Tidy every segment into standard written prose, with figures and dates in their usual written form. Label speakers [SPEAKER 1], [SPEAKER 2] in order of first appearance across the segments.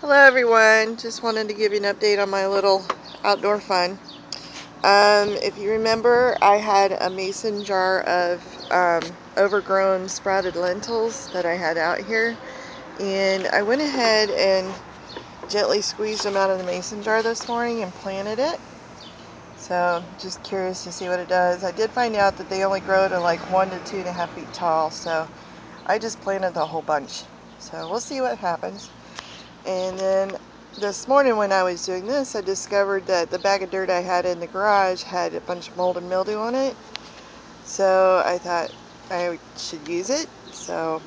[SPEAKER 1] Hello everyone, just wanted to give you an update on my little outdoor fun. If you remember, I had a mason jar of overgrown sprouted lentils that I had out here, and I went ahead and gently squeezed them out of the mason jar this morning and planted it. So just curious to see what it does. I did find out that they only grow to like 1 to 2.5 feet tall, so I just planted the whole bunch. So we'll see what happens. And then this morning when I was doing this, I discovered that the bag of dirt I had in the garage had a bunch of mold and mildew on it. So I thought I should use it. So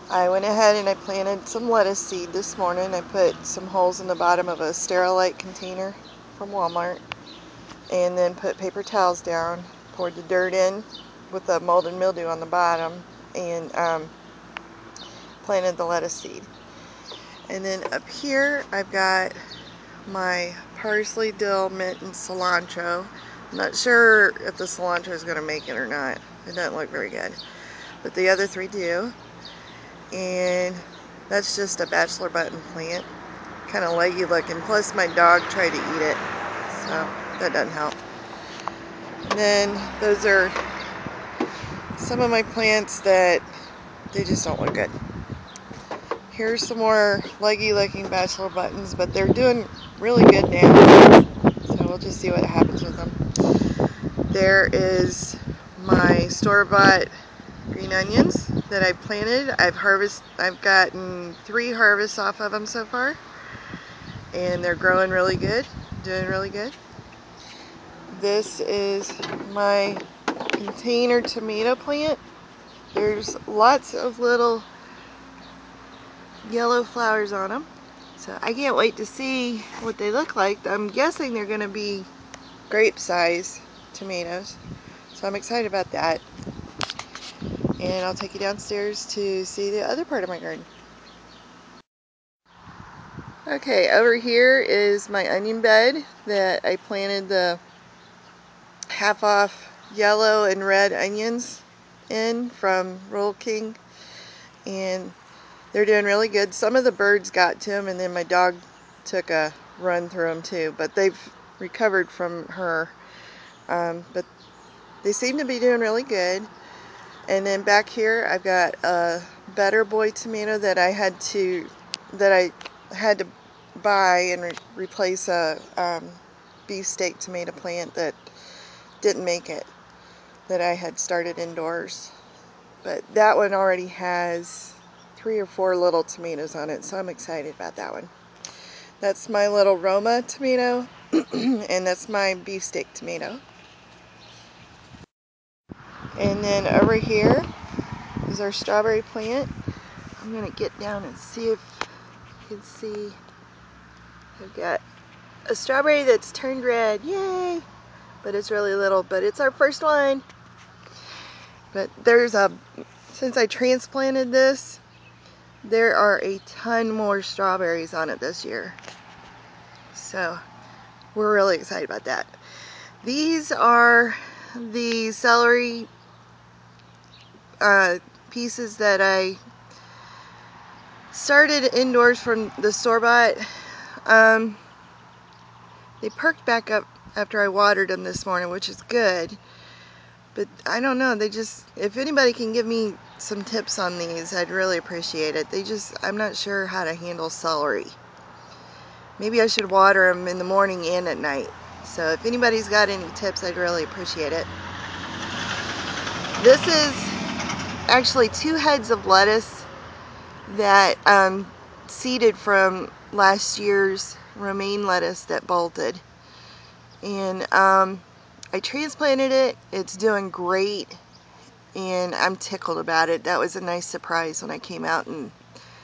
[SPEAKER 1] I went ahead and I planted some lettuce seed this morning. I put some holes in the bottom of a Sterilite container from Walmart, and then put paper towels down, poured the dirt in with the mold and mildew on the bottom, and planted the lettuce seed. And then up here I've got my parsley, dill, mint, and cilantro. I'm not sure if the cilantro is going to make it or not. It doesn't look very good. But the other three do. And that's just a bachelor button plant. Kind of leggy looking. Plus my dog tried to eat it. So that doesn't help. And then those are some of my plants that they just don't look good. Here's some more leggy looking bachelor buttons, but they're doing really good now. So we'll just see what happens with them. There is my store-bought green onions that I planted. I've gotten 3 harvests off of them so far. And they're growing really good, doing really good. This is my container tomato plant. There's lots of little yellow flowers on them, so I can't wait to see what they look like. I'm guessing they're going to be grape size tomatoes, so I'm excited about that. And I'll take you downstairs to see the other part of my garden. Okay, over here is my onion bed that I planted the half off yellow and red onions in from Roll King, and they're doing really good. Some of the birds got to them, and then my dog took a run through them too, but they've recovered from her. But they seem to be doing really good. And then back here I've got a Better Boy tomato that I had to buy and replace a beefsteak tomato plant that didn't make it, that I had started indoors. But that one already has 3 or 4 little tomatoes on it, so I'm excited about that one. That's my little Roma tomato, and that's my beefsteak tomato. And then over here is our strawberry plant. I'm going to get down and see if you can see. I've got a strawberry that's turned red, yay! But it's really little, but it's our first one. But since I transplanted this, there are a ton more strawberries on it this year. So we're really excited about that. These are the celery pieces that I started indoors from the store-bought. They perked back up after I watered them this morning, which is good. But I don't know, if anybody can give me some tips on these, I'd really appreciate it. I'm not sure how to handle celery. Maybe I should water them in the morning and at night. So if anybody's got any tips, I'd really appreciate it. This is actually 2 heads of lettuce that seeded from last year's romaine lettuce that bolted. And I transplanted it. It's doing great, and I'm tickled about it. That was a nice surprise when I came out and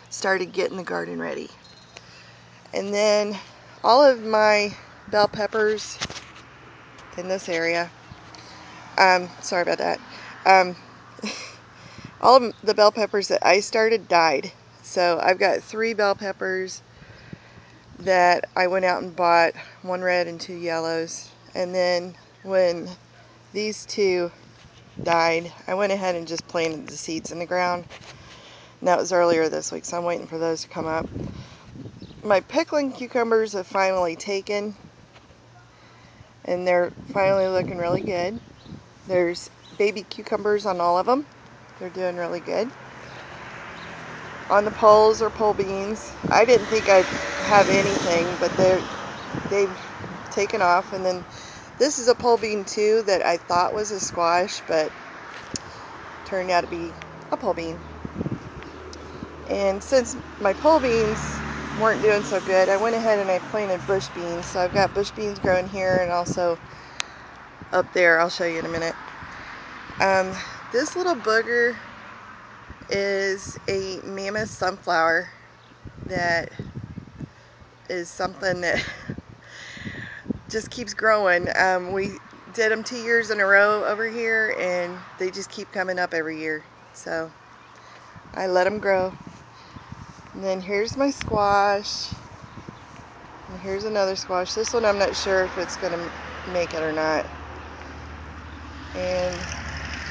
[SPEAKER 1] started getting the garden ready. And then all of my bell peppers in this area, sorry about that, all of the bell peppers that I started died. So I've got 3 bell peppers that I went out and bought, 1 red and 2 yellows. And then when these 2 died, I went ahead and just planted the seeds in the ground. And that was earlier this week, so I'm waiting for those to come up. my pickling cucumbers have finally taken, and they're finally looking really good. There's baby cucumbers on all of them. They're doing really good. On the poles are pole beans. I didn't think I'd have anything, but they've taken off. And then this is a pole bean too that I thought was a squash, but turned out to be a pole bean. And since my pole beans weren't doing so good, I went ahead and I planted bush beans. So I've got bush beans growing here and also up there. I'll show you in a minute. This little booger is a mammoth sunflower that is something that just keeps growing. We did them 2 years in a row over here, and they just keep coming up every year. So I let them grow. And then here's my squash. And here's another squash. This one I'm not sure if it's going to make it or not. And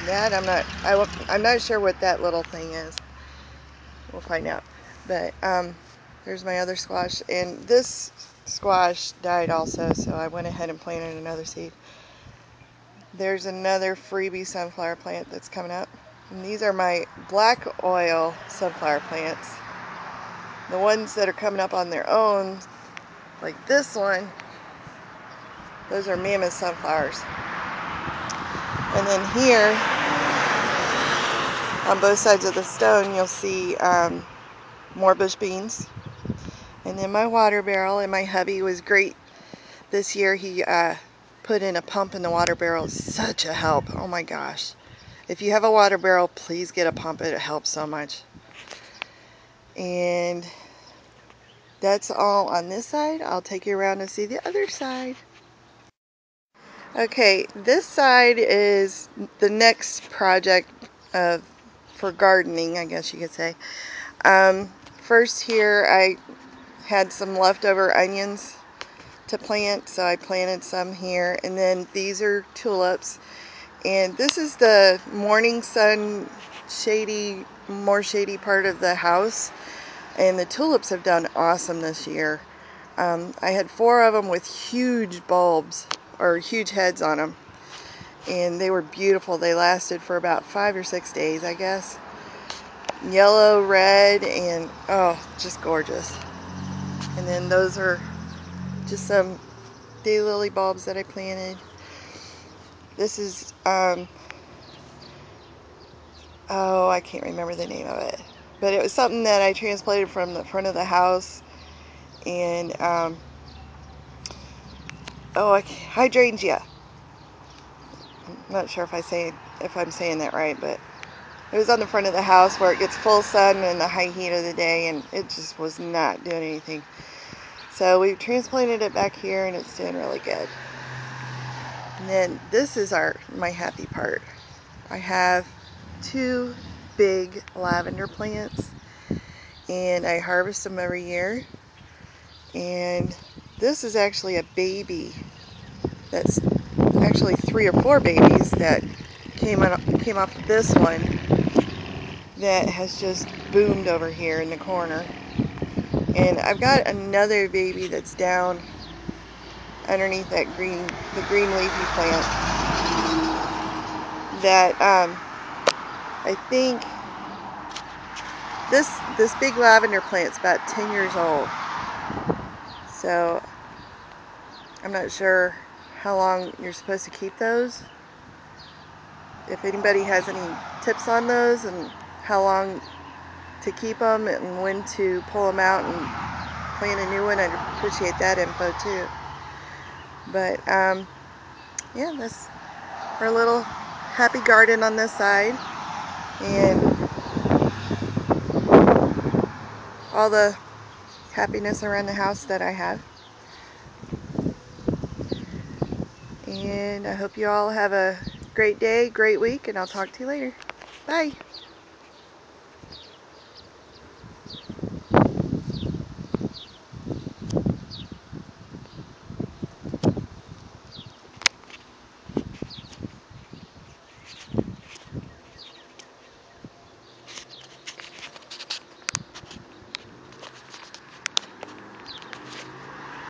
[SPEAKER 1] that I'm not sure what that little thing is. We'll find out. But there's my other squash, and this squash died also, so I went ahead and planted another seed. There's another freebie sunflower plant that's coming up, and these are my black oil sunflower plants. The ones that are coming up on their own, like this one, those are mammoth sunflowers. And then here on both sides of the stone you'll see more bush beans. And then my water barrel, and my hubby was great this year. He put in a pump in the water barrel. It's such a help. Oh my gosh. If you have a water barrel, please get a pump. It helps so much. And that's all on this side. I'll take you around and see the other side. Okay, this side is the next project for gardening, I guess you could say. First here I had some leftover onions to plant, so I planted some here. And then these are tulips, and this is the morning sun more shady part of the house, and the tulips have done awesome this year. I had 4 of them with huge bulbs, or huge heads on them, and they were beautiful. They lasted for about 5 or 6 days, I guess. Yellow, red, and oh, just gorgeous. And then those are just some daylily bulbs that I planted. This is oh, I can't remember the name of it, but it was something that I transplanted from the front of the house. And hydrangea. I'm not sure if I'm saying that right, but it was on the front of the house where it gets full sun in the high heat of the day, and it just was not doing anything. So we transplanted it back here, and it's doing really good. And then this is my happy part. I have 2 big lavender plants, and I harvest them every year. And this is actually a baby. That's actually 3 or 4 babies that came off of this one that has just boomed over here in the corner. And I've got another baby that's down underneath that the green leafy plant that I think this big lavender plant's about 10 years old. So I'm not sure how long you're supposed to keep those. If anybody has any tips on those and how long to keep them and when to pull them out and plant a new one, I'd appreciate that info too. But yeah, that's our little happy garden on this side, and all the happiness around the house that I have. And I hope you all have a great day, great week, and I'll talk to you later. Bye.